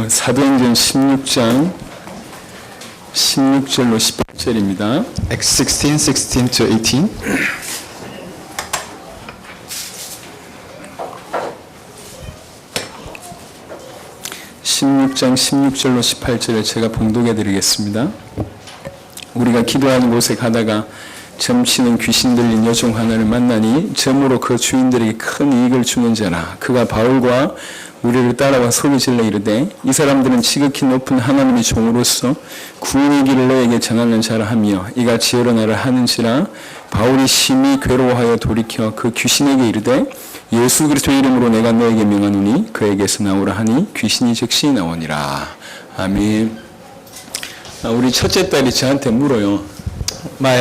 사도행전 16장 16절로 18절입니다. Acts 16:16 to 18. (16장 16절로 18절을) 제가 봉독해 드리겠습니다. 우리가 기도하는 곳에 가다가 점치는 귀신 들린 여종 하나를 만나니 점으로 그 주인들에게 큰 이익을 주는 자라. 그가 바울과 우리를 따라와 소리질러 이르되 이 사람들은 지극히 높은 하나님의 종으로서 구원의 길을 너에게 전하는 자라 하며 이같이 여러 날을 하는지라. 바울이 심히 괴로워하여 돌이켜 그 귀신에게 이르되 예수 그리스도의 이름으로 내가 너에게 명하노니 그에게서 나오라 하니 귀신이 즉시 나오니라. 아멘. 우리 첫째 딸이 저한테 물어요. My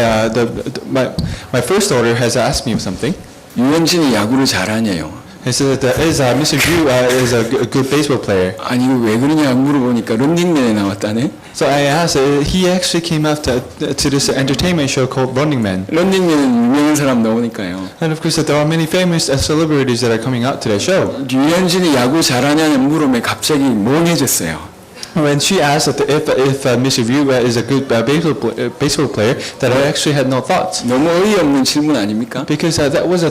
first daughter has asked me something. 유현진이 야구를 잘하냐요. He said that Mr. Yu is a good baseball player. 아니 이거 왜 그러냐 물어보니까 런닝맨에 나왔다네. So I asked, he actually came out to this entertainment show called Running Man. 런닝맨은 유명한 사람 나오니까요. And of course there are many famous celebrities that are coming out to that show. 유현진이 야구 잘하냐는 물음에 갑자기 멍해졌어요. When she asked if Mr. Yu is a good baseball player, that I actually had no thoughts. 너무 어이없는 질문 아닙니까? Because that was a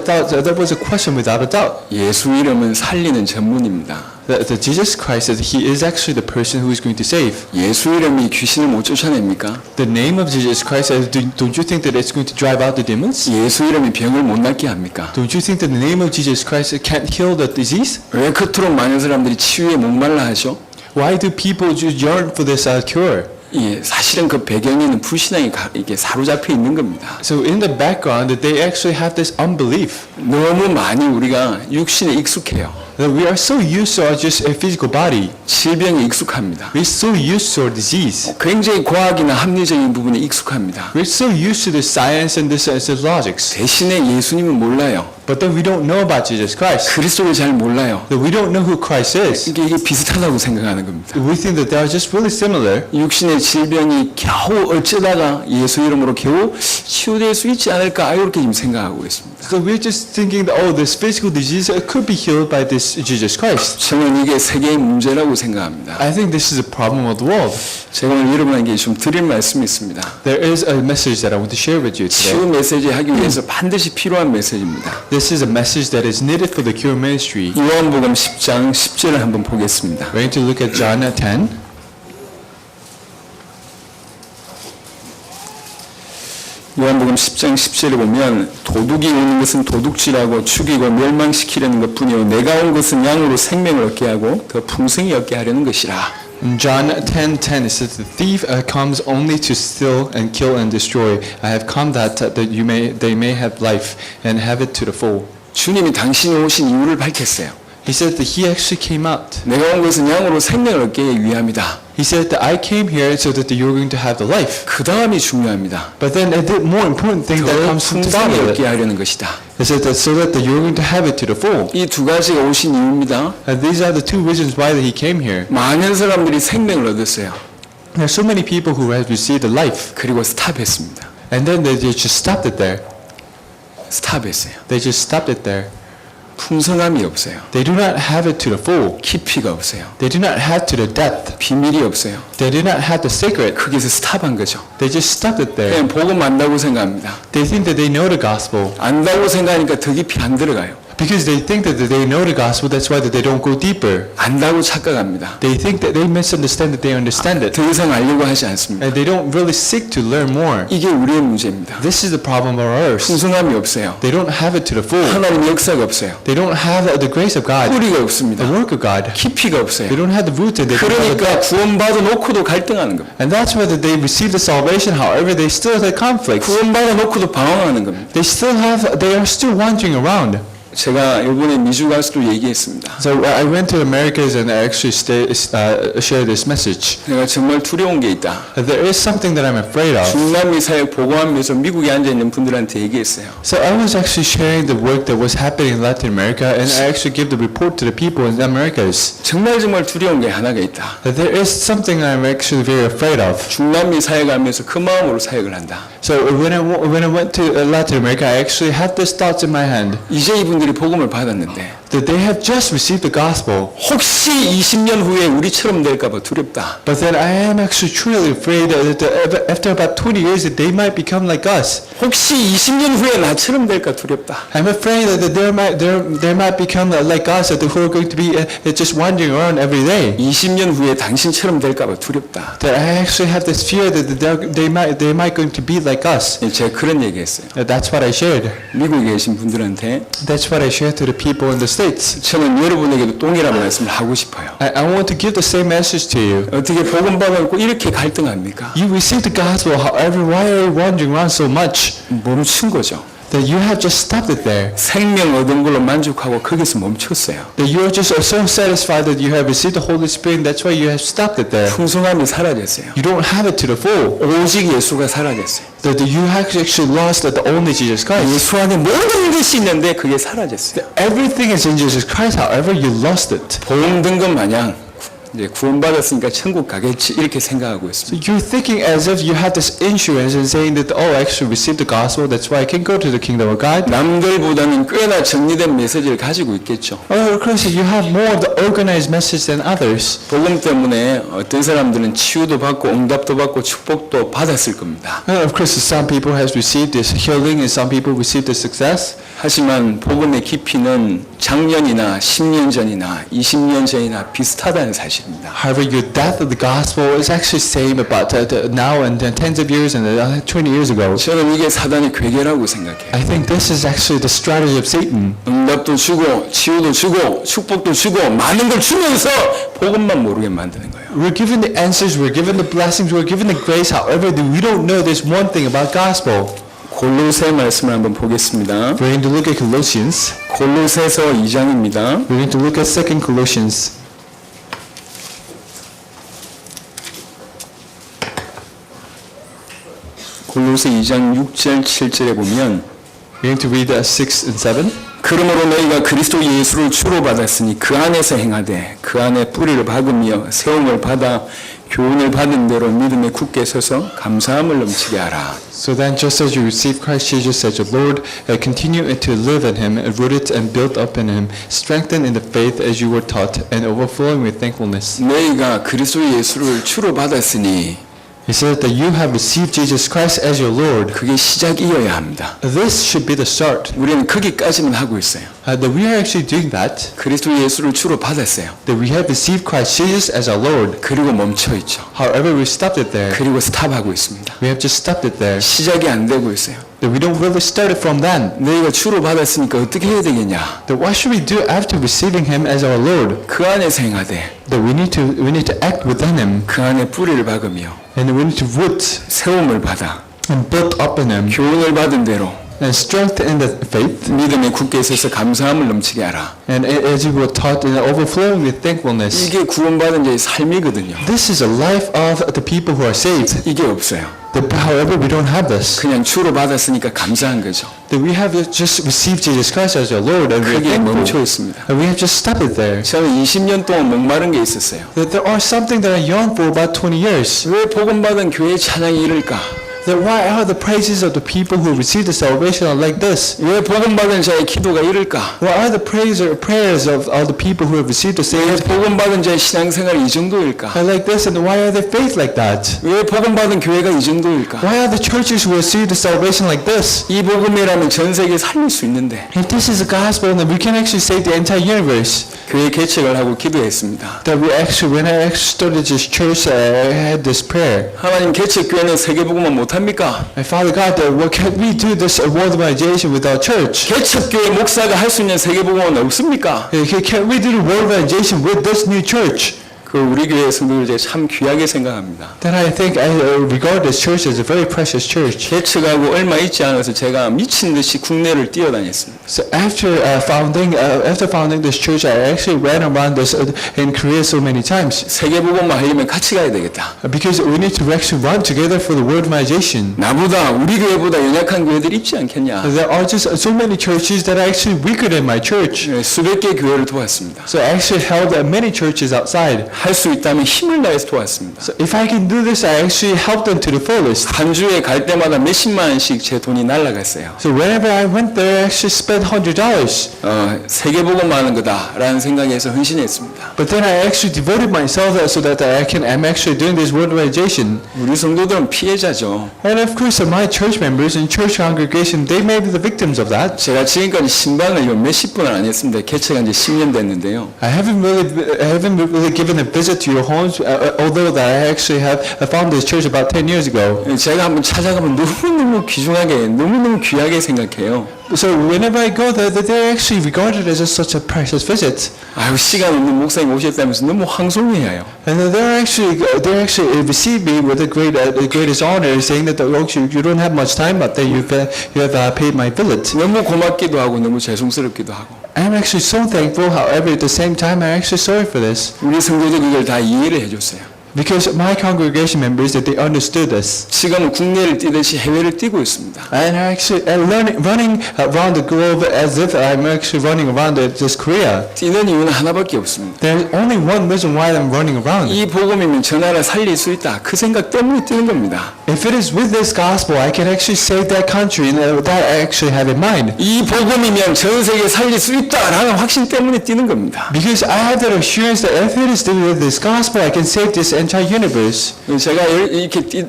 question without a doubt. 예수 이름은 살리는 전문입니다. That Jesus Christ, he is actually the person who is going to save. 예수 이름이 귀신을 못 쫓아냅니까? The name of Jesus Christ, don't you think that it's going to drive out the demons? 예수 이름이 병을 못 낫게 합니까? Don't you think that the name of Jesus Christ can't heal the disease? 왜 그토록 많은 사람들이 치유에 목말라 하죠? Why do people just yearn for this cure? 예, 사실은 그 배경에는 불신앙이 이게 사로잡혀 있는 겁니다. So in the background, they actually have this unbelief. 너무 많이 우리가 육신에 익숙해요. That we are so used to our just a physical body. 질병에 익숙합니다. We're so used to our disease. 굉장히 과학이나 합리적인 부분에 익숙합니다. We're so used to the science and the logics. 대신에 예수님은 몰라요. But then we don't know about Jesus Christ. 그리스도를 잘 몰라요. That we don't know who Christ is. 이게 비슷하다고 생각하는 겁니다. We think that they are just really similar. 육신의 질병이 겨우 어쩌다가 예수 이름으로 겨우 치유될 수 있지 않을까 이렇게 지금 생각하고 있습니다. So we're just thinking that this physical disease could be healed by this Jesus Christ. 저는 이게 세계의 문제라고 생각합니다. I think this is a problem of the world. 제가 오늘 여러분에게 좀 드릴 말씀이 있습니다. There is a message that I want to share with you 치유 today. 메시지 하기 위해서 반드시 필요한 메시지입니다. This is a message that is needed for the cure ministry. 요한복음 10장 10절을 한번 보겠습니다. We're going to look at John 10. 요한복음 10장 10절에 보면 도둑이 오는 것은 도둑질하고 죽이고 멸망시키려는 것뿐이요 내가 온 것은 양으로 생명을 얻게 하고 더 풍성히 얻게 하려는 것이라. In John 10:10 it says the thief comes only to steal and kill and destroy. I have come that they may have life and have it to the full. 주님이 당신이 오신 이유를 밝혔어요. He said that he actually came out. 내가 온 것은 양으로 생명을 얻기 위함이다. He said that I came here so that you're going to have the life. 그 다음이 중요합니다. But then the more important thing that 더 comes to 풍성히 follow 얻게 it. 하려는 것이다. He said that so that you're going to have it to the full. 이 두 가지가 오신 이유입니다. And these are the two reasons why that he came here. 많은 사람들이 생명을 얻었어요. There are so many people who have received the life. 그리고 스탑했습니다. And then they just stopped it there. 스탑했어요. They just stopped it there. 풍성함이 없어요. They do not have it to the full. 깊이가 없어요. They do not have to the depth. 비밀이 없어요. They do not have the secret. 거기서 스탑한 거죠. They just stopped it there. 그냥 복음 안다고 생각합니다. They think that they know the gospel. 안다고 생각하니까 더 깊이 안 들어가요. Because they think that they know the gospel, that's why that they don't go deeper. 안다고 착각합니다. They think that they misunderstand that they understand it. 더 이상 알려고 하지 않습니다. And they don't really seek to learn more. 이게 우리의 문제입니다. This is the problem of ours. 풍성함이 없어요. They don't have it to the full. 하나님의 역사가 없어요. They don't have the grace of God, 뿌리가 the 없습니다. work of God. 깊이가 없어요. They don't have the roots and they don't have the 그러니까 depth. 구원받아 놓고도 갈등하는 겁니다. And that's why that they receive the salvation, however they still have conflicts. 구원받아 놓고도 방황하는 겁니다. They are still wandering around. 제가 이번에 미주 가서도 얘기했습니다. So I went to Americas and I actually shared this message. 내가 정말 두려운 게 있다. There is something that I'm afraid of. 중남미 사역 보고하면서 미국에 앉아 있는 분들한테 얘기했어요. So I was actually sharing the work that was happening in Latin America, and I actually gave the report to the people in the Americas. 정말 두려운 게 하나가 있다. That there is something I'm actually very afraid of. 중남미 사역하면서 그 마음으로 사역을 한다. So when I went to Latin America, I actually had these thoughts in my hand. 이제 이분들이 복음을 받았는데 that they have just received the gospel. 혹시 20년 후에 우리처럼 될까봐 두렵다. But then I am actually truly afraid that after about 20 years that they might become like us. 혹시 20년 후에 나처럼 될까 두렵다. I'm afraid that they might become like us, that who are going to be just wandering around every day. 20년 후에 당신처럼 될까봐 두렵다. That I actually have this fear that they might going to be like us. 제가 그런 얘기했어요. That's what I shared. 미국에 계신 분들한테 That's what I shared to the people in the States. 저는 여러분에게도 동일한 말씀을 하고 싶어요. I want to give the same message to you. 어떻게 복음 받아놓고 이렇게 갈등합니까? You received the gospel, however, why are you wandering around so much? 멈춘 거죠. That you have just stopped it there. 생명 얻은 걸로 만족하고 거기서 멈췄어요. That you are just so satisfied that you have received the Holy Spirit, that's why you have stopped it there. 풍성함이 사라졌어요. You don't have it to the full. 오직 예수가 사라졌어요. That you have actually lost the only Jesus Christ. 예수 안에 모든 것이 있는데 그게 사라졌어요. Everything is in Jesus Christ, however, you lost it. 보험 든 것 마냥 이제 구원받았으니까 천국 가겠지 이렇게 생각하고 있습니다. So you're thinking as if you have this insurance and saying that, oh, I actually received the gospel, that's why I can go to the kingdom of God. 남들보다는 꽤나 정리된 메시지를 가지고 있겠죠. Oh, Christian, you have more of the organized message than others. 복음 때문에 어떤 사람들은 치유도 받고 응답도 받고 축복도 받았을 겁니다. Of course, some people has received this healing and some people received the success. 하지만 복음의 깊이는 작년이나 10년 전이나 20년 전이나 비슷하다는 사실입니다. However, your depth of the gospel is actually same about now and tens of years and 20 years ago. 저는 이게 사단의 괴계라고 생각해요. I think this is actually the strategy of Satan. 응답도 주고 치유도 주고 축복도 주고 많은 걸 주면서 복음만 모르게 만드는 거예요. We're given the answers, we're given the blessings, we're given the grace. However, we don't know this one thing about gospel. 골로새 말씀을 한번 보겠습니다. We're going to look at Colossians. 골로새서 2장입니다. We're going to look at 2 Colossians. 골로새 2장 6절 7절에 보면 We're going to read 6 and 7. 그러므로 너희가 그리스도 예수를 주로 받았으니 그 안에서 행하되 그 안에 뿌리를 박으며 세움을 받아 교훈을 받은 대로 믿음에 굳게 서서 감사함을 넘치게 하라. So then, just as you receive Christ Jesus as your Lord, continue to live in Him, rooted and built up in Him, strengthened in the faith as you were taught, and overflowing with thankfulness. 너희가 그리스도 예수를 주로 받았으니 He said that you have received Jesus Christ as your Lord. 그게 시작이어야 합니다. This should be the start. 우리는 거기까지만 하고 있어요. That we are actually doing that. 그리스도 예수를 주로 받았어요. That we have received Christ Jesus as our Lord. 그리고 멈춰 있죠. However, we stopped it there. 그리고 스탑하고 있습니다. We have just stopped it there. 시작이 안 되고 있어요. That we don't really start it from then. 너희가 주로 받았으니까 어떻게 해야 되겠냐? That what should we do after receiving Him as our Lord? 그 안에서 행하되 That we need to act within Him, 그 안에 뿌리를 박으며 and we need to root 세움을 받아 and build up in Him, 교훈을 받은 대로 and strength in the faith, 믿음에 굳게 서서 감사함을 넘치게 하라. and as you were taught, and overflowing with thankfulness. 이게 구원받은 자의 삶이거든요. This is a life of the people who are saved. 이게 없어요. However, we don't have this. 그냥 주로 받았으니까 감사한 거죠. That we have just received Jesus Christ as our Lord, and we are 거기에 멈춰 thankful. 있습니다. And we have just stopped it there. 저는 20년 동안 목마른 게 있었어요. That there are something that I yearn for about 20 years. 왜 복음받은 교회 찬양이 이럴까? That why are the praises of the people who receive the salvation are like this? 왜 복음받은 자의 기도가 이럴까? Why are the prayers of the people who have received the 왜 salvation 복음받은 자의 신앙생활이 이 정도일까? are like this? And why are their faith like that? 왜 복음받은 교회가 이 정도일까? Why are the churches who receive the salvation like this? 이 복음이라면 전 세계 살릴 수 있는데 If this is the gospel, then we can actually save the entire universe. 교회 개척을 하고 기도했습니다. That we actually, when I actually started this church, I had this prayer. 하나님 개척교회는 세계복음만 못합니까? Father God, what can we do this world evangelization with our church? 개척교회 목사가 할 수 있는 세계복음은 없습니까? Can we do the world evangelization with this new church? 그 우리 교회 성도들 제가 참 귀하게 생각합니다. Then I think I regard this church as a very precious church. 개척하고 얼마 있지 않아서 제가 미친 듯이 국내를 뛰어다녔습니다. So after founding this church, I actually ran around this in Korea so many times. 세계복음만 하려면 같이 가야 되겠다. Because we need to actually run together for the world evangelization. 나보다 우리 교회보다 연약한 교회들이 있지 않겠냐. There are just so many churches that are actually weaker than my church. 수백 개 교회를 도왔습니다. So I actually held many churches outside. 할 수 있다면 힘을 다해서 도왔습니다. So if I can do this, I actually help them to the fullest. 한 주에 갈 때마다 몇십만 원씩 제 돈이 날아갔어요. So whenever I went there, I actually spent $100. 세계복음 하는 거다라는 생각에서 헌신했습니다. But then I actually devoted myself so that I'm actually doing this worldization. 우리 성도들은 피해자죠. And of course, my church members and church congregation, they may be the victims of that. 제가 지금까지 신방을 몇십 분을 안 했습니다. 개최가 이제 10년 됐는데요. I haven't really given a visit to your homes, although that I actually I found this church about 10 years ago. 제가 한번 찾아가면 너무너무 귀중하게, 너무너무 귀하게 생각해요. So whenever I go there, they're actually regarded as such a precious visit. 아유, 시간 없는 목사님 오셨다면서 너무 황송해해요. And they actually receive me with the greatest honor, saying that you don't have much time, but then you have paid my billet. 너무 고맙기도 하고 너무 죄송스럽기도 하고. I'm actually so thankful. However, at the same time, I'm actually sorry for this. 우리 성도들이 이걸 다 이해를 해줬어요. Because my congregation members, that they understood this. 지금은 국내를 뛰듯이 해외를 뛰고 있습니다. And I'm actually running around the globe as if I'm actually running around this Korea. 뛰는 이유는 하나밖에 없습니다. There's only one reason why I'm running around. 이 복음이면 저 나라 살릴 수 있다. 그 생각 때문에 뛰는 겁니다. If it is with this gospel, I can actually save that country, and that I actually have in mind. 이 복음이면 전 세계 살릴 수 있다라는 확신 때문에 뛰는 겁니다. Because I have that assurance that if it is with this gospel, I can save this entire universe. 제가 이렇게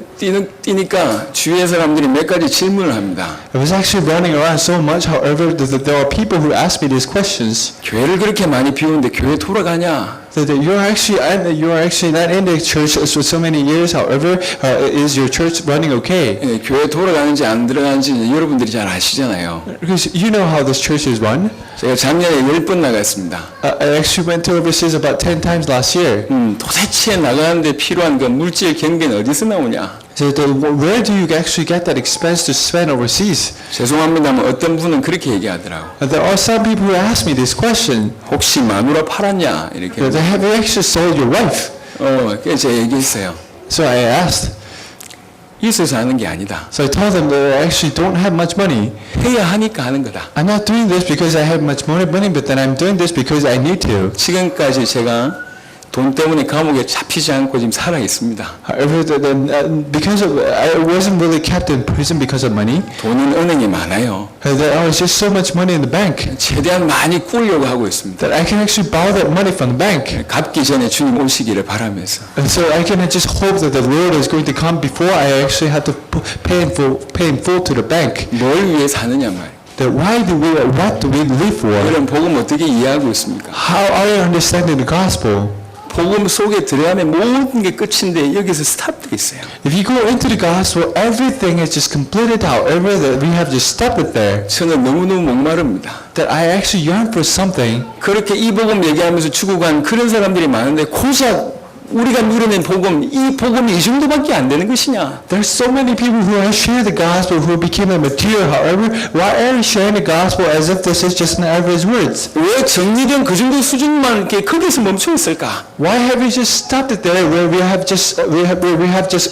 뛰니까 주위의 사람들이 몇 가지 질문을 합니다. I was actually running around so much, however, that there are people who ask me these questions. 교회를 그렇게 많이 비우는데 교회 돌아가냐? That you're actually not in the church for so many years. However, is your church running okay? 예, 교회 돌아가는지 안 들어가는지 여러분들이 잘 아시잖아요. Because you know how this church is run. 제가 작년에 10번 나갔습니다. I actually went to overseas about 10 times last year. 도대체 나가는데 필요한 그 물질 경비는 어디서 나오냐? So where do you actually get that expense to spend overseas? 죄송합니다만 어떤 분은 그렇게 얘기하더라고. There are some people who ask me this question. 혹시 마누라 팔았냐? 이렇게. That have you actually sold your wife? 그래서 제가 얘기했어요. So I asked. 있어서 하는 게 아니다. So I told them that I actually don't have much money. 해야 하니까 하는 거다. I'm not doing this because I have much money, but then I'm doing this because I need to. 지금까지 제가 돈 때문에 감옥에 잡히지 않고 지금 살아 있습니다. However, because I wasn't really kept in prison because of money. 돈은 은행에 많아요. There was just so much money in the bank 최대한 많이 꾸려고 하고 있습니다. that I can actually borrow that money from the bank. 갚기 전에 주님 오시기를 바라면서. And so I can just hope that the Lord is going to come before I actually have to pay in full to the bank. 뭘 위해 사느냐 말이에요. That what do we live for? 이런 복음 어떻게 이해하고 있습니까? How are you understanding the gospel? 복음 속에 들어가면 모든 게 끝인데 여기서 스탑돼 있어요. If you go into the gospel, everything is just completed. However, that we have just stopped it there. 저는 너무너무 목마릅니다. That I actually yearn for something. 그렇게 이 복음 얘기하면서 죽어간 그런 사람들이 많은데 고작 우리가 누려낸 복음, 이 복음이 이 정도밖에 안 되는 것이냐? There's so many people who have shared the gospel who became a material. However, why are you sharing the gospel as if this is just an average words? 왜 정리된 그 정도 수준만 이렇게 거기서 멈춰 있을까? Why have we just stopped it there where we have just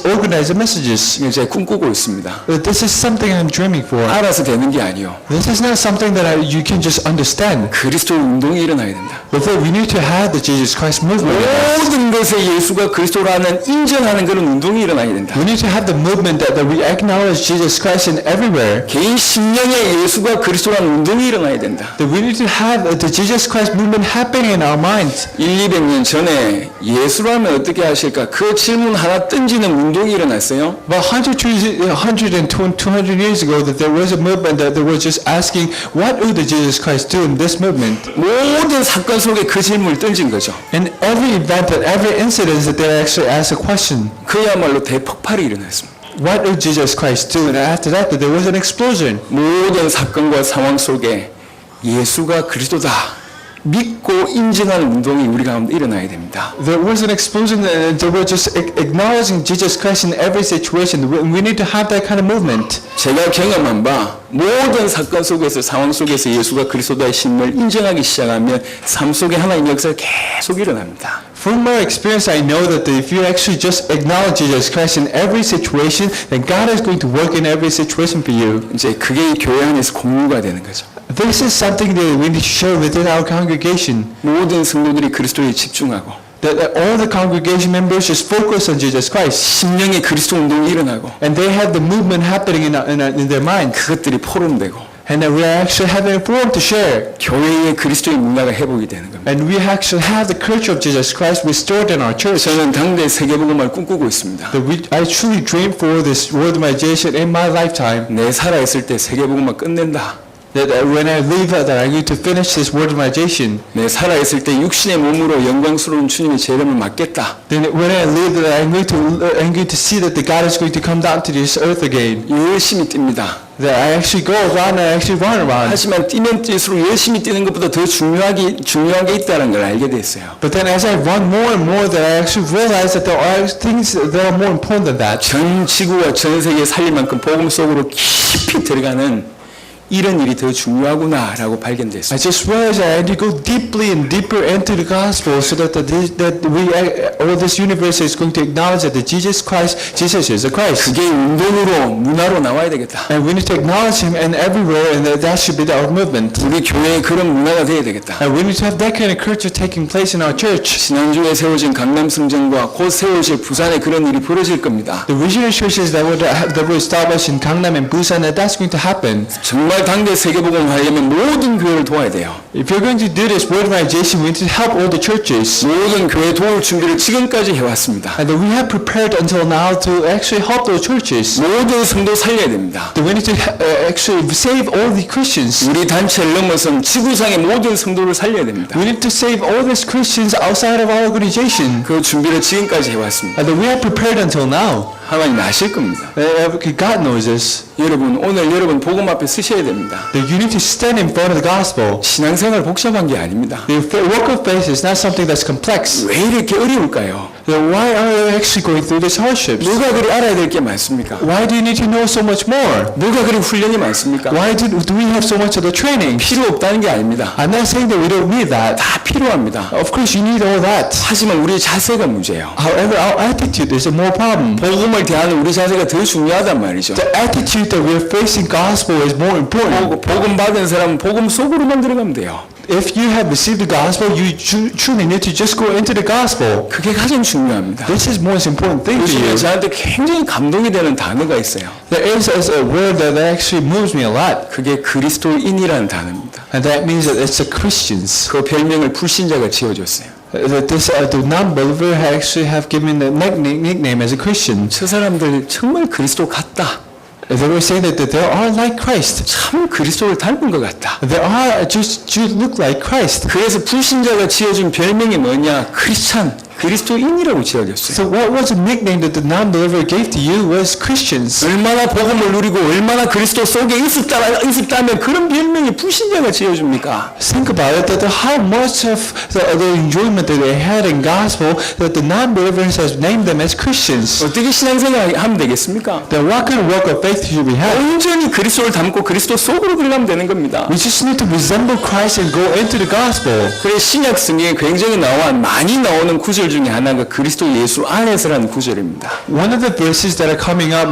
organized the messages? 이게 제가 꿈꾸고 있습니다. This is something I'm dreaming for. 알아서 되는 게 아니요. This is not something that you can just understand. 그리스도 운동이 일어나야 된다. But we need to have the Jesus Christ movement. 모든 것에 예수가 그리스도라는 인정하는 그런 운동이 일어나야 된다. We need to have the movement that we acknowledge Jesus Christ in everywhere. 개인 심령에 예수가 그리스도라는 운동이 일어나야 된다. That we need to have the Jesus Christ movement happening in our minds. 200년 전에 예수라면 어떻게 하실까? 그 질문 하나 던지는 운동이 일어났어요. About 200 years ago, that there was a movement that they were just asking, what would the Jesus Christ do in this movement? 모든 사건 속에 그 질문을 던진 거죠. In every event, and every incident, that they actually asked a question. 그야말로 대폭발이 일어났습니다. What would Jesus Christ do? And after that, there was an explosion. 모든 사건과 상황 속에 예수가 그리스도다 믿고 인정하는 운동이 우리 가운데 일어나야 됩니다. There was an explosion, and they were just acknowledging Jesus Christ in every situation. We need to have that kind of movement. 제가 경험한 바 모든 사건 속에서 상황 속에서 예수가 그리스도의 신을 인정하기 시작하면 삶 속에 하나님의 역사가 계속 일어납니다. From my experience, I know that if you actually just acknowledge Jesus Christ in every situation, then God is going to work in every situation for you. 이제 그게 교회 안에서 공유가 되는 거죠. This is something that we need to share within our congregation. 모든 성도들이 그리스도에 집중하고 that all the congregation members just focus on Jesus Christ. 심령의 그리스도 운동이 일어나고 And they have the movement happening in their minds. 그것들이 포럼되고 And then we actually have a forum to share. 교회의 그리스도의 문화가 회복이 되는 겁니다. And we actually have the culture of Jesus Christ restored in our church. 저는 당대 세계복음을 꿈꾸고 있습니다. I truly dream for this worldization in my lifetime. 내 살아있을 때 세계복음을 끝낸다. That when I leave, that I need to finish this worldization. 내 살아있을 때 육신의 몸으로 영광스러운 주님의 재림을 맞겠다. Then when I leave, that I'm going to see that the God is going to come down to this earth again. 열심히 뜁니다. That I actually go around and I actually run around. 하지만 뛰면 뛸수록 열심히 뛰는 것보다 더 중요한 게 있다는 걸 알게 됐어요. But then as I run more and more, that I actually realize that there are things that are more important than that. 전 지구와 전 세계에 살릴 만큼 복음 속으로 깊이 들어가는 이런 일이 더 중요하구나라고 발견됐어요. I just realized that I need to go deeply and deeper into the gospel so that all this universe is going to acknowledge that Jesus is the Christ. 그게 운동으로 문화로 나와야 되겠다. And we need to acknowledge Him and everywhere, and that should be our movement. 우리 교회에 그런 문화가 돼야 되겠다. And we need to have that kind of culture taking place in our church. 지난주에 세워진 강남승전과 곧 세워질 부산에 그런 일이 벌어질 겁니다. The regional churches that were established in Gangnam and Busan, that's going to happen. 정말 당대 세계복음을 하려면 모든 교회를 도와야 돼요. If you're going to do this worldization, we need to help all the churches. 모든 교회 도울 준비를 지금까지 해왔습니다. And that we have prepared until now to actually help those churches. 모든 성도 살려야 됩니다. That we need to actually save all the Christians. 우리 단체를 넘어선 지구상의 모든 성도를 살려야 됩니다. We need to save all these Christians outside of our organization. 그 준비를 지금까지 해왔습니다. And that we have prepared until now. 하나님 아실 겁니다. God knows this. 여러분 오늘 여러분 복음 앞에 서셔야 됩니다. That you need to stand in front of the gospel. 신앙생활 복잡한 게 아닙니다. The work of faith is not something that's complex. 왜 이렇게 어려울까요? Why are you actually going through these hardships? 누가 그리 알아야 될 게 많습니까? Why do you need to know so much more? 누가 그리 훈련이 많습니까? Why do we have so much of the training? 필요 없다는 게 아닙니다. I'm not saying that we don't need that. 다 필요합니다. Of course you need all that. 하지만 우리의 자세가 문제예요. However, our attitude is a more problem. 복음을 대하는 우리 자세가 더 중요하단 말이죠. The attitude that we're facing gospel is more important. 복음 받은 사람은 복음 속으로만 들어가면 돼요. If you have received the gospel, you truly need to just go into the gospel. 그게 가장 중요합니다. This is most important thing to 요즘에 you. 저한테 굉장히 감동이 되는 단어가 있어요. There is a word that actually moves me a lot. 그게 그리스도인이라는 단어입니다. And that means that it's the Christians. 그 별명을 불신자가 지어줬어요. That the non-believer actually have given the nickname as a Christian. 저 사람들 정말 그리스도 같다. They were saying that they are like Christ. 참 그리스도를 닮은 것 같다. They are just look like Christ. 그래서 불신자가 지어준 별명이 뭐냐? 크리스찬, 그리스도인이라고 지어졌어요. So what was the nickname that the non-believer gave to you was Christians. 얼마나 복음을 누리고 얼마나 그리스도 속에 있었다면 그런 별명이 불신자가 지어줍니까? Think about it, that how much of the enjoyment that they had in gospel that the non-believers has named them as Christians. 어떻게 신앙생활 하면 되겠습니까? Then what kind of work of faith should we have? 온전히 그리스도를 닮고 그리스도 속으로 들어가면 되는 겁니다. We just need to resemble Christ and go into the gospel. 그래 신약 성경에 굉장히 많이 나오는 구절 중에 하나가 그리스도 예수 안에서라는 구절입니다. One of the verses that are coming up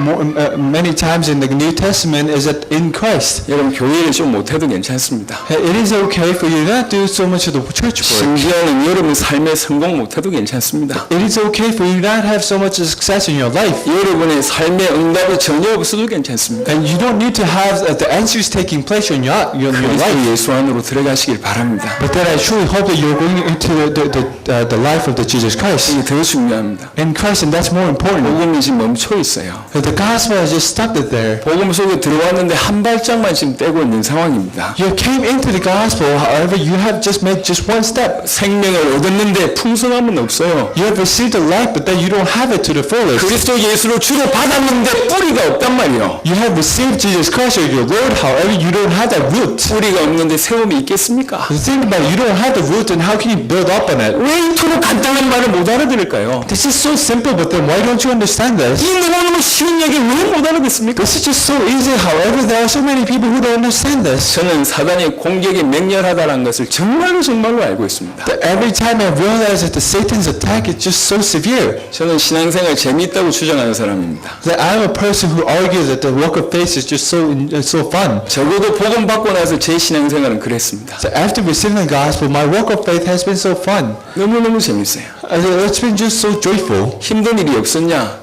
many times in the New Testament is that in Christ. 여러분 교회를 좀 못해도 괜찮습니다. It is okay for you not to do so much of the church work. 심지어는 여러분 삶에 성공 못해도 괜찮습니다. It is okay for you not have so much success in your life. 여러분의 삶에 응답이 전혀 없어도 괜찮습니다. And you don't need to have the answers taking place in your life. 그리스도 예수 안으로 들어가시길 바랍니다. But then I truly hope that you're going into the life of the Jesus Christ. 이게 더 중요합니다. In Christ, and that's more important. 복음이 지금 멈춰 있어요. The gospel has just stopped it there. 복음 속에 들어왔는데 한 발짝만 지금 떼고 있는 상황입니다. You came into the gospel, however, you have just made just one step. 생명을 얻었는데 풍성함은 없어요. You have received the life, but then you don't have it to the fullest. 그리스도 예수를 주로 받았는데 뿌리가 없단 말이에요. You have received Jesus Christ as your Lord, however, you don't have that root. 뿌리가 없는데 세움이 있겠습니까? Think about it, you don't have the root, and how can you build up on it? 왜 이토록 간단한 말을 못 알아들을까요? This is so simple, but then why don't you understand this? 이 너무너무 쉬운 얘기 왜 못 알아듣습니까? This is just so easy, however, there are so many people who don't understand this. 저는 사단의 공격이 맹렬하다는 것을 정말로 알고 있습니다. That every time I realize that the Satan's attack is just so severe. 저는 신앙생활 재미있다고 주장하는 사람입니다. That I am a person who argues that the walk of faith is just so fun. 적어도 복음 받고 나서 제 신앙생활은 그랬습니다. So after receiving the gospel, my walk of faith has been so fun. 너무너무 재밌어요. It's been just so joyful. 힘든 일이 없었냐?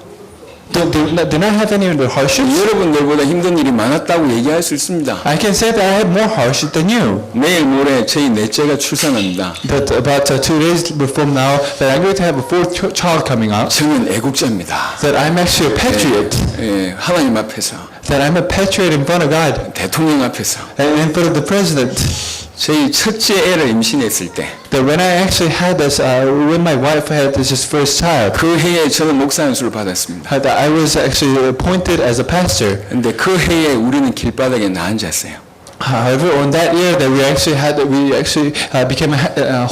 Did I have any of the hardships? 여러분들보다 힘든 일이 많았다고 얘기할 수 있습니다. I can say that I had more hardship than you. 내일 모레 저희 넷째가 출산합니다. That about 2 days from now, that I'm going to have a fourth child coming out. 저는 애국자입니다. That I'm actually a patriot. 예, 하나님 앞에서, That I'm a patriot in front of God 대통령 앞에서. and in front of the president. 저희 첫째 애를 임신했을 때, That when I actually had this, when my wife had this first child, 그 해에 저는 목사 안수를 받았습니다. that I was actually appointed as a pastor. 근데 그 해에 우리는 길바닥에 나앉았어요. However, on that year that we actually became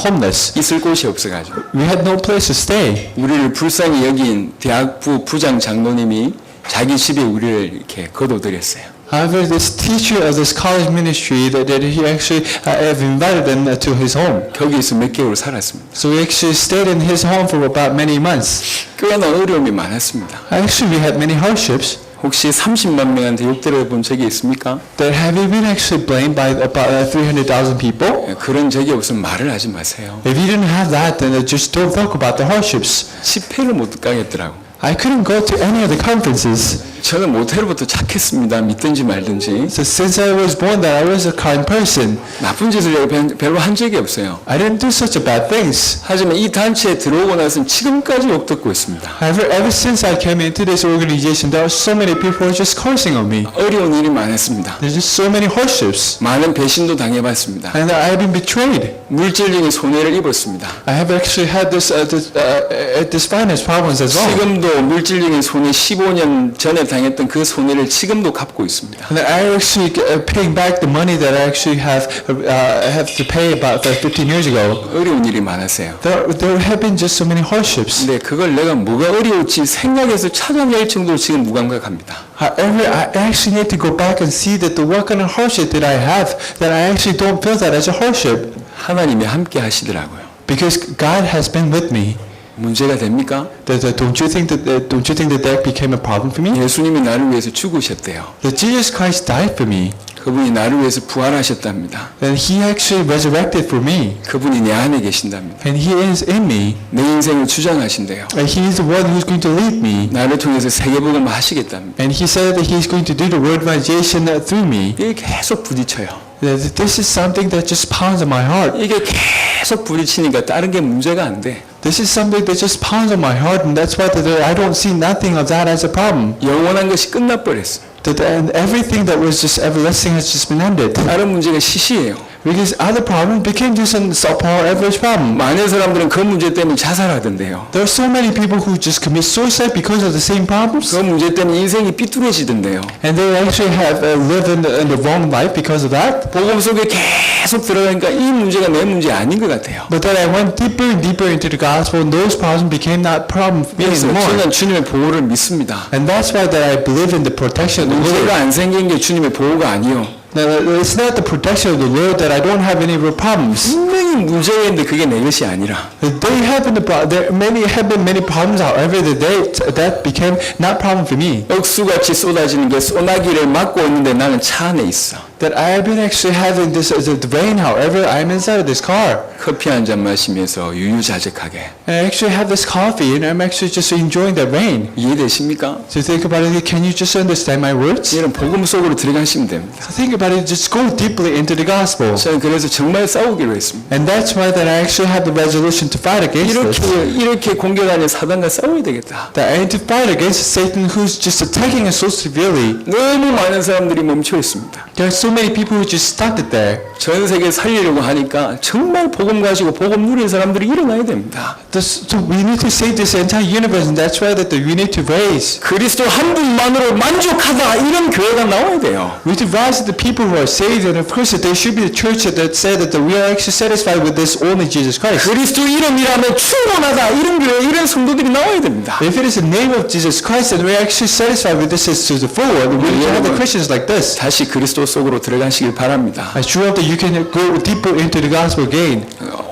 homeless. 있을 곳이 없어가지고 We had no place to stay. 우리를 불쌍히 여긴 대학부 부장 장로님이 자기 집에 우리를 이렇게 거둬들였어요. However, this teacher of this college ministry, that he actually have invited them to his home. 거기에서 몇 개월 살았습니다. So we actually stayed in his home for about many months. 꽤나 어려움이 많았습니다. Actually, we had many hardships. 혹시 30만 명한테 욕들어 본 적이 있습니까? That have you been actually blamed by about 300,000 people? 예, 그런 적이 없으면 말을 하지 마세요. If you didn't have that, then just don't talk about the hardships. 집회를 못 가겠더라고. I couldn't go to any of the conferences. 저는 모태로부터 착했습니다. 믿든지 말든지. So since I was born, that I was a kind person. 나쁜 짓을 별로 한 적이 없어요. I didn't do such a bad things. 하지만 이 단체에 들어오고 나서는 지금까지 욕 듣고 있습니다. However, ever since I came into this organization, there are so many people who are just cursing on me. 어려운 일이 많았습니다. There's just so many hardships. 많은 배신도 당해봤습니다. And I have been betrayed. 물질적인 손해를 입었습니다. I have actually had this finance problems as well. 지금도 물질적인 손해 15년 전에 당했던 그 손해를 지금도 갚고 있습니다. And I actually paying back the money that I actually have to pay about 15 years ago. 어려운 일이 많으세요. There have been just so many hardships. 근데 그걸 내가 뭐가 어려울지 생각해서 찾아낼 정도로 지금 무감각합니다. However, I actually need to go back and see that what kind of hardship did I have, that I actually don't feel that as a hardship. 하나님이 함께 하시더라고요. Because God has been with me. 문제가 됩니까? Don't you think that became a problem for me? 예수님이 나를 위해서 죽으셨대요. That Jesus Christ died for me. 그분이 나를 위해서 부활하셨답니다. And He actually resurrected for me. 그분이 내 안에 계신답니다. And He is in me. 내 인생을 주장하신대요. And He is the one who's going to lead me. 나를 통해서 세계복음을 하시겠답니다. And He said that He's going to do the word evangelization through me. 이게 계속 부딪혀요. This is something that just pounds on my heart. 이게 계속 부딪히니까 다른 게 문제가 안 돼. This is something that just pounds on my heart, and that's why I don't see nothing of that as a problem. 영원한 것이 끝나버렸어. And everything that was just everlasting has just been ended. 다른 문제가 시시해요. Because other problems became just a subpar average problem. 많은 사람들은 그 문제 때문에 자살하던데요. There are so many people who just commit suicide because of the same problems. 그 문제 때문에 인생이 삐뚤어지던데요. And they actually have lived in the wrong life because of that. 복음 속에 계속 들어가니까 이 문제가 내 문제 아닌 것 같아요. But then I went deeper and deeper into the gospel, and those problems became not problem for me 그래서 anymore. 저는 주님의 보호를 믿습니다. And that's why that I believe in the protection of the 문제가 Lord. 안 생긴 게 주님의 보호가 아니요. Now, it's not the protection of the Lord that I don't have any real problems. 분명히 문제가 있는데 그게 내 것이 아니라 There have been many problems, however, that became not problem for me. 억수같이 쏟아지는 게 소나기를 막고 있는데 나는 차 안에 있어. That I have been actually having this the rain, however, I'm inside of this car. 커피 한 잔 마시면서 유유자적하게. And I actually have this coffee, and I'm actually just enjoying the rain. 이해되십니까? So think about it, can you just understand my words? 이런 복음 속으로 들어가시면 됩니다. So think about it, just go deeply into the gospel. 저는 그래서 정말 싸우기로 했습니다. And that's why that I actually had the resolution to fight against this. 이렇게 공격하는 사단과 싸워야 되겠다. That I need to fight against Satan who's just attacking us so severely. 너무 많은 사람들이 멈춰 있습니다. There are so many people who just stuck it there. 전 세계 살리려고 하니까 정말 복음 가지고 복음 누린 사람들이 일어나야 됩니다. So we need to save this entire universe, and that's why that we need to raise. 그리스도 한 분만으로 만족하다 이런 교회가 나와야 돼요. We need to rise to the people who are saved, and of course that there should be a church that say that we are actually satisfied with this only Jesus Christ. 그리스도 이름이라면 충분하다 이런 교회 이런 성도들이 나와야 됩니다. If it is the name of Jesus Christ, then we are actually satisfied with this as to the full. We need to have the Christians like this. 다시 그리스도 속으로 들어가시길 바랍니다. I sure hope that you can go deeper into the gospel again.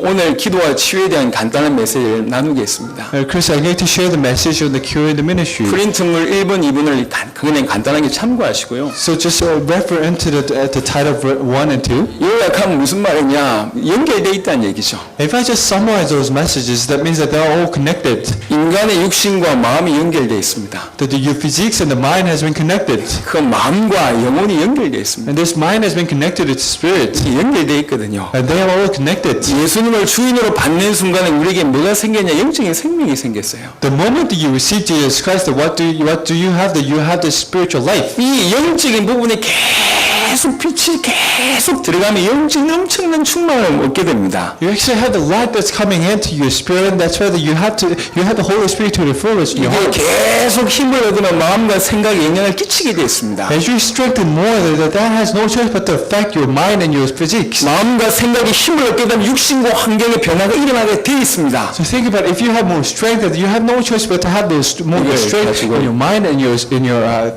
오늘 기도와 치유에 대한 간단한 메시지를 나누겠습니다. Chris, I'm going to share the message on the cure in the ministry. 프린트물 1번, 2번을 그냥 간단하게 참고하시고요. So just refer into the title of 1 and 2. 요약하면 무슨 말이냐? 연결되어 있다는 얘기죠. If I just summarize those messages, that means that they're all connected. 인간의 육신과 마음이 연결되어 있습니다. That your physiques and the mind has been connected. 그 마음과 영혼이 연결되어 있습니다. And this mind has been connected to spirit. 연결되어 있거든요. And they are all connected. 예수님을 주인으로 받는 순간에 우리에게 뭐가 생겼냐? 영적인 생명이 생겼어요. The moment that you receive Jesus Christ, what do you have? That you have the spiritual life. 이 영적인 부분이 계속 빛이 계속 들어가면 영적인 엄청난 충만을 얻게 됩니다. You actually have the light that's coming into your spirit, and that's why that you have the Holy Spirit to the fullest in your 이게 heart. 계속 힘을 얻으면 마음과 생각에 영향을 끼치게 되었습니다. As you strengthen more, that has no choice but to affect your mind and your physiques. 마음과 생각에 힘을 얻게 되면 육신과 환경의 변화가 일어나게 되어 있습니다. So think about it, if you have more strength, that you have no choice but to have those more 이걸 strength 가지고 in your mind and your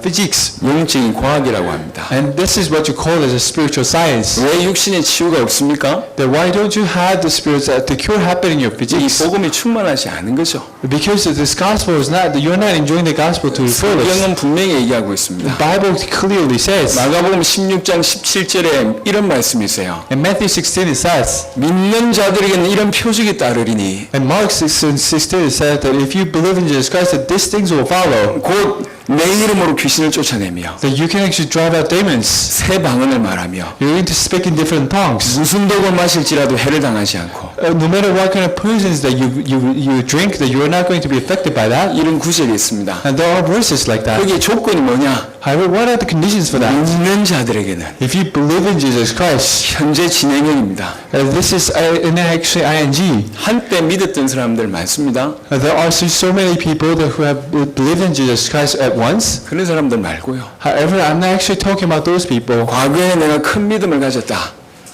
physiques. 영적인 과학이라고 합니다. And this is what you call as a spiritual science. 왜 육신의 치유가 없습니까? Then why don't you have the spirits the cure happen in your 이 physiques? 복음이 충만하지 않은 거죠. Because this gospel is not, you're not enjoying the gospel to the fullest. 성경은 분명히 얘기하고 The 있습니다. Bible clearly says, 마가복음 16장 17절에 이런 말씀이 있어요. in Matthew 16 it says, 믿는 자들에게는 이런 표적이 따르리니 and Mark 16 it says that if you believe in Jesus Christ, that these things will follow. 곧 내 이름으로 귀신을 쫓아내며 That you can actually drive out demons. 새 방언을 말하며 You're going to speak in different tongues. 무슨 독을 마실지라도 해를 당하지 않고 No matter what kind of poisons that you drink, that you are not going to be affected by that. 이런 구절이 있습니다. And there are verses like that. 거기에 조건이 뭐냐? However, what are the conditions for that? 믿는 자들에게는 If you believe in Jesus Christ, 현재 진행형입니다. this is actually ing. 한때 믿었던 사람들 많습니다. There are so many people that who have believed in Jesus Christ at once. 그런 사람들 말고요. However, I'm not actually talking about those people. 과거에 내가 큰 믿음을 가졌다.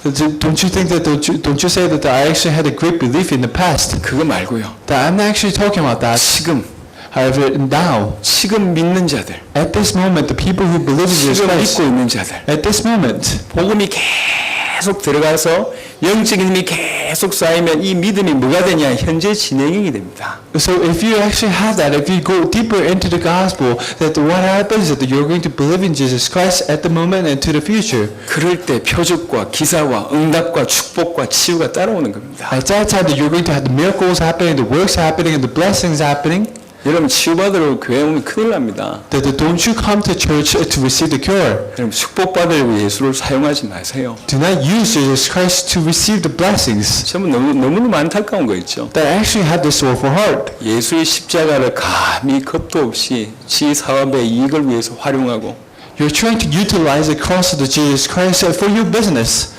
Don't you think that? Don't you say that I actually had a great belief in the past? 그거 말고요. That I'm not actually talking about that. 지금 However, now, 지금 믿는 자들, at this moment, the people who believe in Jesus 지금 Christ, 믿고 있는 자들, at this moment, 복음이 계속 들어가서 영적인 힘이 계속 쌓이면 이 믿음이 뭐가 되냐? 현재 진행형이 됩니다. so if you actually have that, if you go deeper into the gospel, that what happens is that you're going to believe in Jesus Christ at the moment and to the future. 그럴 때 표적과 기사와 응답과 축복과 치유가 따라오는 겁니다. At that time, that you're going to have the miracles happening, the works happening, and the blessings happening. 여러분 치유받으러 교회 오면 큰일 납니다. That don't you come to church to receive the cure? 여러분 축복받으려고 예수를 사용하지 마세요. Do not use Jesus Christ to receive the blessings. 전부 너무너무 안타까운 거 있죠. That actually have the sorrowful heart. 예수의 십자가를 감히 겁도 없이 지 사업의 이익을 위해서 활용하고 You're trying to utilize the cross of the Jesus Christ for your business.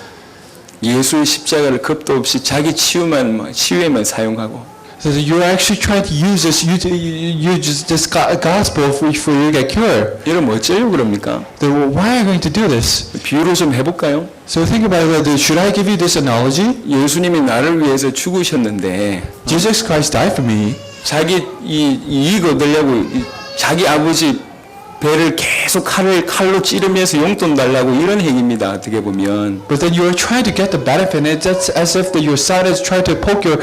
예수의 십자가를 겁도 없이 자기 치유에만 사용하고 So that you're actually trying to use this gospel for you to get cured. 여러분 어쩌려고 그럽니까? Then why are you going to do this? 비유로 좀 해볼까요? So think about it. Should I give you this analogy? 예수님이 나를 위해서 죽으셨는데 Jesus Christ died for me. 자기 이익 얻으려고 자기 아버지 배를 계속 칼로 찌르면서 용돈 달라고 이런 행위입니다. 어떻게 보면 But then you're trying to get the benefit, and it's as if your son is trying to poke the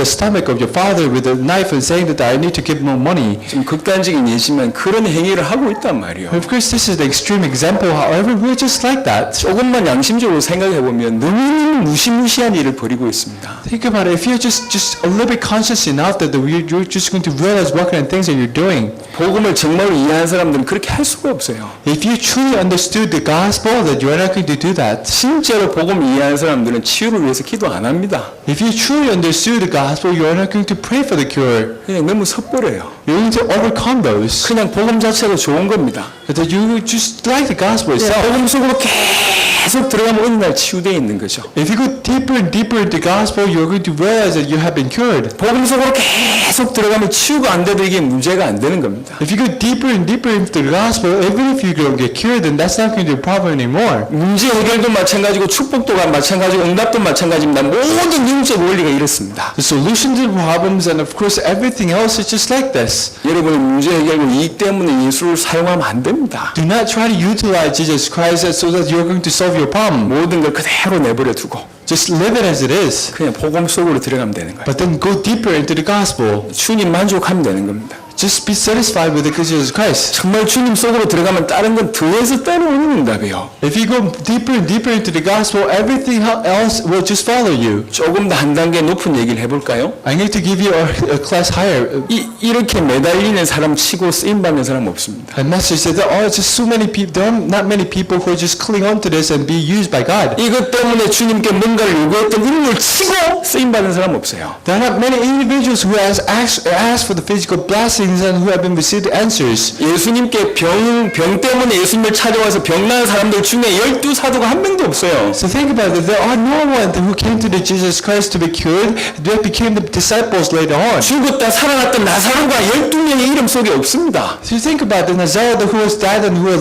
stomach of your father with a knife and saying that I need to give more money. 좀 극단적인 예지만 그런 행위를 하고 있단 말이에요. Of course, this is the extreme example. However, we're just like that. 조금만 양심적으로 생각해 보면 너무 무시무시한 일을 벌이고 있습니다. Think about it. If you're just a little bit conscious enough that you're just going to realize what kind of things that you're doing. 복음을 정말로 이해한 사람들은 그렇게 할 수가 없어요. If you truly understood the gospel, that you're not going to do that. 진짜로 복음을 이해한 사람들은 치유를 위해서 기도 안 합니다. If you truly understood the gospel, you're not going to pray for the cure. 그냥 너무 섣불해요. You're going to overcome those. 그냥 복음 자체가 좋은 겁니다. That you just like the gospel itself. 복음 속으로 계속 들어가면 어느 날 치유되어 있는 거죠. If you go deeper and deeper into the gospel, you're going to realize that you have been cured. 복음 속으로 계속 들어가면 치유가 안 돼도 이게 문제가 안 되는 겁니다. If you go deeper and deeper into the gospel, even if you don't get cured, then that's not going to be a problem anymore. 문제 해결도 마찬가지고 축복도 마찬가지고 응답도 마찬가지입니다. 모든 영적 원리가 이렇습니다. The solution to the problems and of course everything else is just like this. 여러분의 문제 해결과 이익 때문에 예수를 사용하면 안 됩니다. Do not try to utilize Jesus Christ so that you're going to solve your problem. 모든 걸 그대로 내버려 두고 Just live it as it is. 그냥 복음 속으로 들어가면 되는 거예요. But then go deeper into the gospel. 주님 만족하면 되는 겁니다. Just be satisfied with the Jesus Christ. 정말 주님 속으로 들어가면 다른 건 더해서 따라오는 응답이에요. If you go deeper and deeper into the gospel, everything else will just follow you. 조금 더 한 단계 높은 얘기를 해볼까요? I need to give you a class higher. 이렇게 매달리는 사람 치고 쓰임받는 사람 없습니다. A message said that oh, it's just so many people. There are not many people who just cling on to this and be used by God. 이것 때문에 주님께 뭔가를 요구했던 인물 치고 쓰임받는 사람 없어요. There are not many individuals who has asked for the physical blessings and who have been received answers. 예수님께 병 때문에 예수님을 찾아와서 병난 사람들 중에 12사도가 한 명도 없어요. So think about it. There are no one who came to the Jesus Christ to be cured. They became the disciples later on. 죽었다 살아났던 나사로가 12명의 이름 속에 없습니다. So you think about the Nazareth who was died and who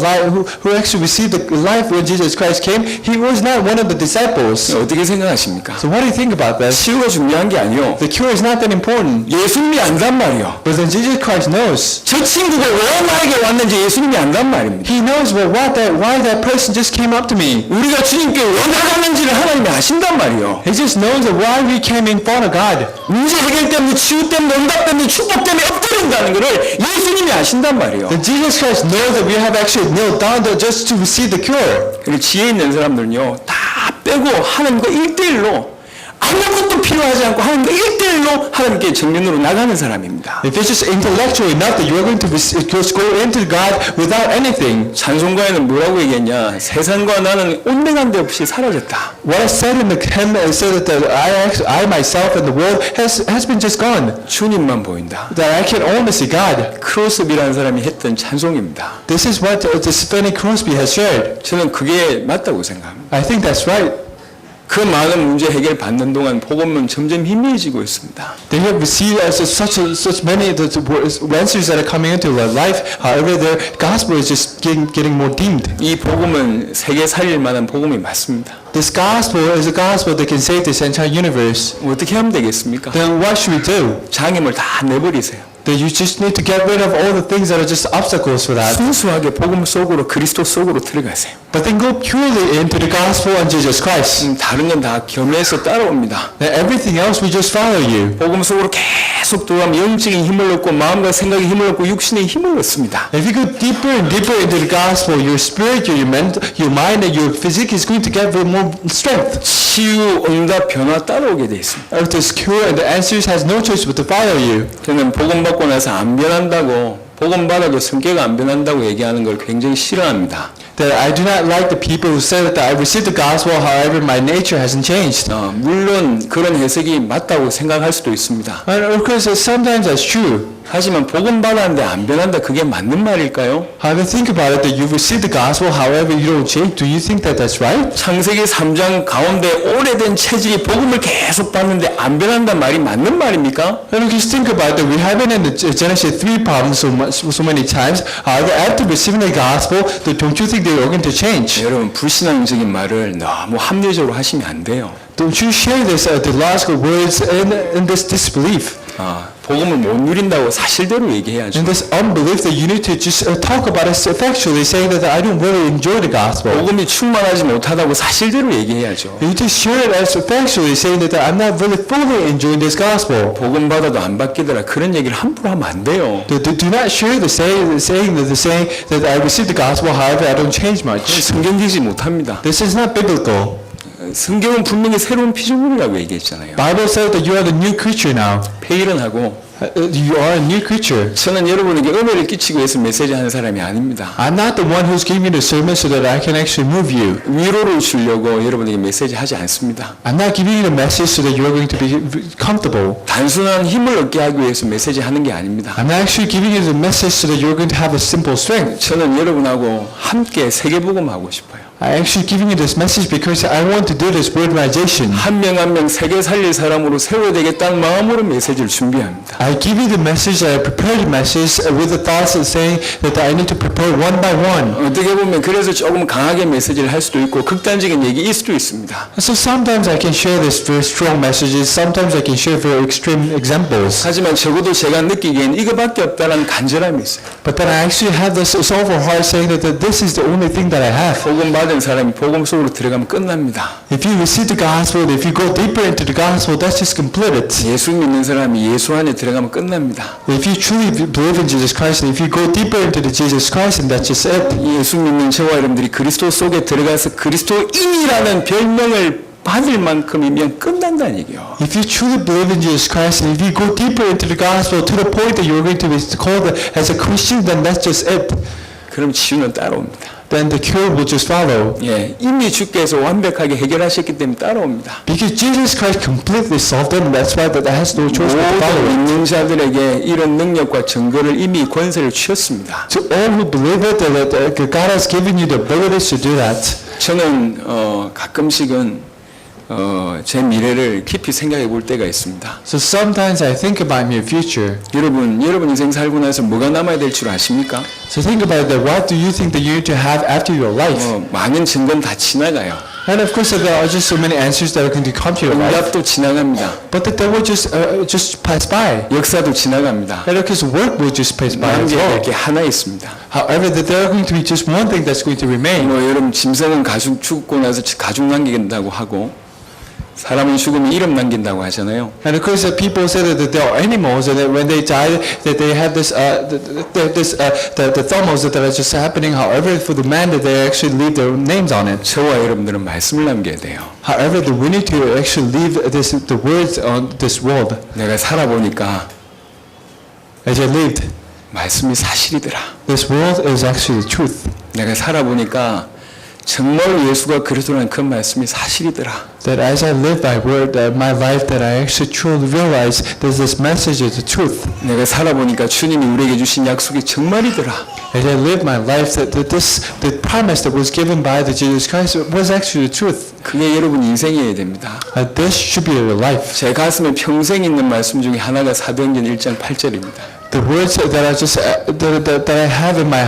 actually received the life when Jesus Christ came. He was not one of the disciples. 어떻게 생각하십니까? So what do you think about that? 치유가 중요한 게 아니요. The cure is not that important. 예수님이 안단 말이요. But then Jesus Christ knows. 저 친구가 왜 나에게 왔는지 예수님이 안단 말입니다. He knows why that person just came up to me. 우리가 주님께 왜 나가는지를 하나님이 아신단 말이요. He just knows that why we came in front of God. 문제 해결 때문에 치유 때문에 응답 때문에 축복 때문에 엎드린다는 것을 예수님이 아신단 말이요. That Jesus Christ knows that we have actually knelt down just to receive the cure. 그리고 지혜 있는 사람들은요 다 빼고 하나님과 1대1로 아무것도 필요하지 않고 하나님과 1대1로 하나님께 정면으로 나가는 사람입니다. If it's just intellectual enough that you're going to just go into God without anything. 찬송가에는 뭐라고 얘기했냐? 세상과 나는 온데간데 없이 사라졌다. What I said in the hymn is that I myself and the world has been just gone. 주님만 보인다. That I can only see God. 크로스비라는 사람이 했던 찬송입니다. This is what Fanny Crosby has shared. 저는 그게 맞다고 생각합니다. I think that's right. 그 많은 문제 해결 받는 동안 복음은 점점 희미해지고 있습니다. They have received such many answers that are coming into their life. However, their gospel is just getting more dimmed. 이 복음은 세계 살릴 만한 복음이 맞습니다. This gospel is a gospel that can save this entire universe. 어떻게 하면 되겠습니까? Then what should we do? 장애물 다 내버리세요. That you just need to get rid of all the things that are just obstacles for that. 순수하게 복음 속으로 그리스도 속으로 들어가세요. But then go purely into the gospel and Jesus Christ. 다른 건 다 겸해서 따라옵니다. Then everything else will just follow you. 복음 속으로 계속 들어가면 영적인 힘을 얻고 마음과 생각의 힘을 얻고 육신의 힘을 얻습니다. If you go deeper and deeper into the gospel, your spirit, your mind, and your physique is going to get more strength. 치유, 응답, 변화 따라오게 돼 있습니다. If this cure and the answers has no choice but to follow you. 저는 복음 받고 나서 안 변한다고 복음 받아도 성격 안 변한다고 얘기하는 걸 굉장히 싫어합니다. That I do not like the people who say that I received the gospel, however my nature hasn't changed. 물론 그런 해석이 맞다고 생각할 수도 있습니다. And of course, sometimes that's true. 하지만 복음 받았는데 안 변한다 그게 맞는 말일까요? However, think about it that you received the gospel, however you don't change. Do you think that that's right? 창세기 3장 가운데 오래된 체질이 복음을 계속 받는데 안 변한단 말이 맞는 말입니까? And just think about that. We have been in the Genesis 3 problems so many times. However, after receiving the gospel, don't you think they're going to change? 여러분 불신앙적인 말을 너무 합리적으로 하시면 안 돼요. Don't you share this theological words in this disbelief? 복음을 못 누린다고 사실대로 얘기해야죠. In this unbelief that you need to just talk about it factually, saying that I don't really enjoy the gospel. 복음이 충만하지 못하다고 사실대로 얘기해야죠. You just share it as factually, saying that I'm not really fully enjoying this gospel. 복음 받아도 안 바뀌더라 그런 얘기를 함부로 하면 안 돼요. Do not share the saying that I received the gospel, however I don't change much. 성경지지 못합니다. This is not biblical. 성경은 분명히 새로운 피조물이라고 얘기했잖아요. Bible says that you are the new creature now. 페일은 하고 You are a new creature. 저는 여러분에게 은혜를 끼치기 위해서 메시지 하는 사람이 아닙니다. I'm not the one who's giving you the sermon so that I can actually move you. 위로를 주려고 여러분에게 메시지 하지 않습니다. I'm not giving you the message so that you are going to be comfortable. 단순한 힘을 얻게 하기 위해서 메시지 하는 게 아닙니다. I'm actually giving you the message so that you're going to have a simple strength. 저는 여러분하고 함께 세계복음 하고 싶어요. I'm actually giving you this message because I want to do this wordization. 한 명 한 명 세계 살릴 사람으로 세워야 되겠다는 마음으로 메시지를 준비합니다. I give you the message, I prepare the message with the thoughts of saying that I need to prepare one by one. 어떻게 보면 그래서 조금 강하게 메시지를 할 수도 있고 극단적인 얘기일 수도 있습니다. So sometimes I can share this very strong messages, sometimes I can share very extreme examples. 하지만 적어도 제가 느끼기엔 이거밖에 없다는 간절함이 있어요. But then I actually have this soulful heart saying that this is the only thing that I have. 복음 받을 받은 사람이 복음 속으로 들어가면 끝납니다. If you receive the gospel, if you go deeper into the gospel, that's just completed. 예수 믿는 사람이 예수 안에 들어가면 끝납니다. If you truly believe in Jesus Christ, and if you go deeper into the Jesus Christ, and that's just it. 예수 믿는 저와 여러분들이 그리스도 속에 들어가서 그리스도인이라는 별명을 받을 만큼이면 끝난다는 얘기예요. If you truly believe in Jesus Christ, and if you go deeper into the gospel to the point that you're going to be called as a Christian, then that's just it. 그럼 치유는 따라옵니다. Then the cure will just follow. 예, 이미 주께서 완벽하게 해결하셨기 때문에 따라옵니다. Because Jesus Christ completely solved it, and that's why that has no choice but to follow 모든 it. 믿는 자들에게 이런 능력과 증거를 이미 권세를 주셨습니다. To all who believe it, that God has given you the abilities to do that. 저는 가끔씩은 제 미래를 깊이 생각해 볼 때가 있습니다. So sometimes I think about my future. 여러분 인생 살고 나서 뭐가 남아야 될 줄 아십니까? So think about that. What do you think that you need to have after your life? 많은 증거는 다 지나가요. And of course, there are just so many answers that are going to come to your life. 응답도 지나갑니다. But that they will just pass by. 역사도 지나갑니다. And of course, work will just pass by as 남겨야 well. 될 게 하나 있습니다. However, that there are going to be just one thing that's going to remain. 여러분 짐승은 가죽 죽고 나서 가죽 남긴다고 하고 사람은 죽으면 이름 남긴다고 하잖아요. And of course, people say that there are animals, and that when they die, that they have the thumos that are just happening. However, for the man, that they actually leave their names on it. 저와 여러분들은 말씀을 남겨야 돼요. However, we need to actually leave the words on this world. 내가 살아보니까 As I lived, 말씀이 사실이더라. this world is actually the truth. 내가 살아보니까 정말 예수가 그리스도라는 그 말씀이 사실이더라. That as I live by word, my life, that I actually truly realize that this message is the truth. 내가 살아보니까 주님이 우리에게 주신 약속이 정말이더라. As I live my life, that the promise that was given by the Jesus Christ was actually the truth. 그게 여러분 인생이어야 됩니다. This should be your life. 제 가슴에 평생 있는 말씀 중에 하나가 사도행전 1장 8절입니다. The words that I just that I have in my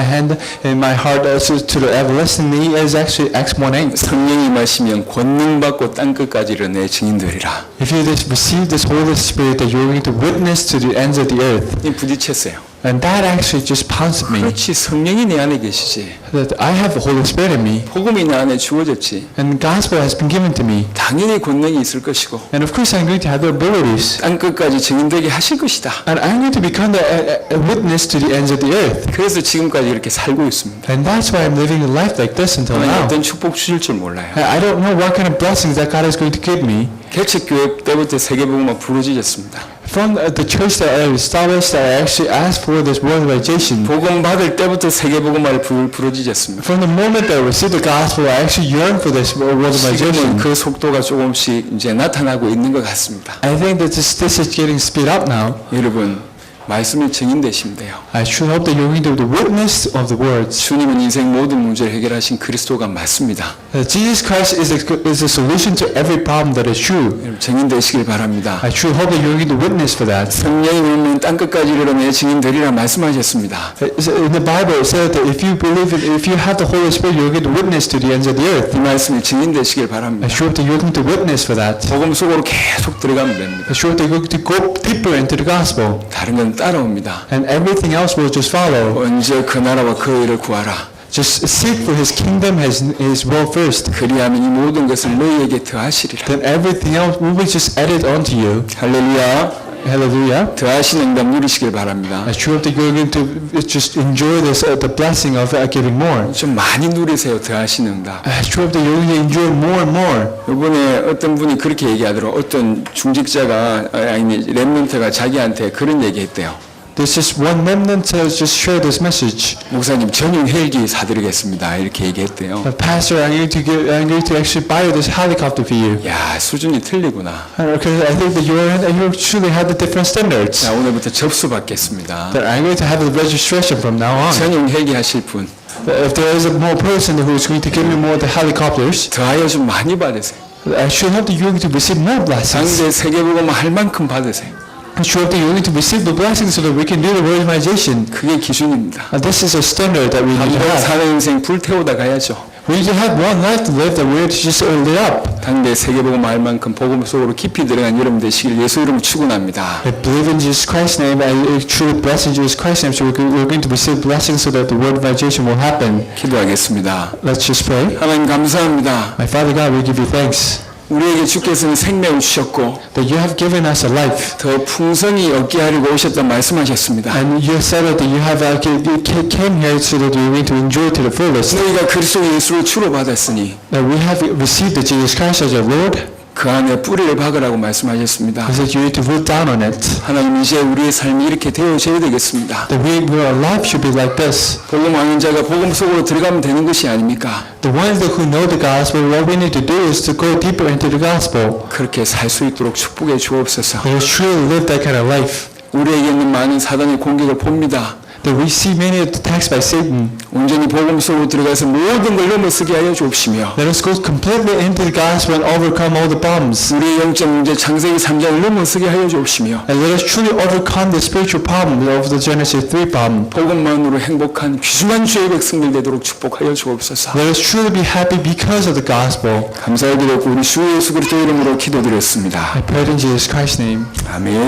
hand, in my heart, to the everlasting me is actually Acts 1:8. 성령이 임하시면 권능 받고 땅 끝까지 이르러 내 증인되리라. If you just receive this Holy Spirit, that you're going to witness to the ends of the earth. 이 부딪혔어요. And that actually just pounced me. 그렇지, 성령이 내 안에 계시지. That I have the Holy Spirit in me, 복음이 내 안에 주어졌지. and the gospel has been given to me. 당연히 권능이 있을 것이고 And of course, I'm going to have the abilities. 땅 끝까지 증인되게 하실 것이다. And I'm going to become a witness to the ends of the earth. 그래서 지금까지 이렇게 살고 있습니다. And that's why I'm living a life like this until 하나님 now. 어떤 축복 주실 줄 몰라요. I don't know what kind of blessings that God is going to give me. 개척교회 때부터 세계복음화 부르짖었습니다. From the church that I established, I actually asked for this worldization. 복음 받을 때부터 세계복음화를 부르짖었습니다. From the moment that I received the gospel, I actually yearned for this 지금은 worldization. 그 속도가 조금씩 이제 나타나고 있는 것 같습니다. I think that this is getting speed up now. 여러분, 말씀이 증인되시면 돼요. I should hope that you're going to be the witness of the words. 주님은 인생 모든 문제를 해결하신 그리스도가 맞습니다. Jesus Christ is a solution to every problem that is true. 여러분, 증인되시길 바랍니다. I should hope that you're going to witness for that. 성령이 오면 땅 끝까지 이르러 내 증인되리라 말씀하셨습니다. In the Bible, it says that if you believe it, if you have the Holy Spirit, you're going to witness to the ends of the earth. 이 말씀이 증인되시길 I 바랍니다. should hope that you're going to witness for that. 복음 속으로 계속 들어가면 됩니다. I should hope that you're going to go deeper into the gospel. 다른 건 따라옵니다. And everything else will just follow. 언제 그 나라와 그 의를 구하라. Just seek for His kingdom, His will first. 그리하면 이 모든 것을 너희에게 더하시리라. Then everything else will be just added onto you. 할렐루야. Hallelujah. 더하신 응답 누리시길 바랍니다. I sure hope that you're going to just enjoy this, the blessing of giving more. 좀 많이 누리세요. 더하신 응답. I sure hope that you're going to enjoy more and more. 이번에 어떤 분이 그렇게 얘기하더라고. 어떤 중직자가 아니 렘넌트가 자기한테 그런 얘기했대요. There's just one remnant to just share this message. 목사님 전용 헬기 사드리겠습니다. 이렇게 얘기했대요. Pastor, I'm going to actually buy you this helicopter for you. 야, 수준이 틀리구나. Okay, I think that you truly have the different standards. 자, 오늘부터 접수 받겠습니다. That I'm going to have the registration from now on. 전용 헬기 하실 분 If there is a more person who is going to give me more of the helicopters, 더하여 좀 많이 받으세요. I should hope that you're going to receive more blessings. 상대 세계복음 할 만큼 받으세요. I should hope that you're going to receive the blessings so that we can do the worldization. 그게 기준입니다. This is a standard that we need to 한번 have. 사는 인생 불태우다 가야죠. We have one life to live that we're to just live up. 당대 세계복음 알 만큼 복음 속으로 깊이 들어간 여러분 되시길 예수 이름으로 축원합니다. I believe in Jesus Christ's name. I truly bless in Jesus Christ's name. So we're going to receive blessings so that the word of evangelization will happen. 기도하겠습니다. Let's just pray. 하나님 감사합니다. My Father God, we give you thanks 우리에게 주께서는 생명을 주셨고 that you have given us a life. 더 풍성히 얻게 하려고 오셨다 말씀하셨습니다. And you have said that you have you came here so that you're going to enjoy to the fullest. 너희가 그리스도 예수를 주로 받았으니 That we have received the Jesus Christ as our Lord. 그 안에 뿌리를 박으라고 말씀하셨습니다. Is that you need to root down on it. 하나님 이제 우리의 삶이 이렇게 되어져야 되겠습니다. That our life should be like this. 복음 아는 자가 복음 속으로 들어가면 되는 것이 아닙니까? The ones that who know the gospel, what we need to do is to go deeper into the gospel. 그렇게 살 수 있도록 축복해 주옵소서. That we truly live that kind of life. 우리에게 있는 많은 사단의 공격을 봅니다. That we see many attacks by Satan. 온전히 복음 속으로 들어가서 모든 걸 넘어서게 하여 주옵시며 Let us go completely into the gospel and overcome all the problems. 우리의 영적 문제 창세기 3장을 넘어서게 하여 주옵시며 And let us truly overcome the spiritual problem of the Genesis 3 problem. 복음만으로 행복한 귀중한 주의 백성들 되도록 축복하여 주옵소서. Let us truly be happy because of the gospel. 감사드렸고 우리 주 예수 그리스도 이름으로 기도드렸습니다. I pray in Jesus Christ's name. 아멘.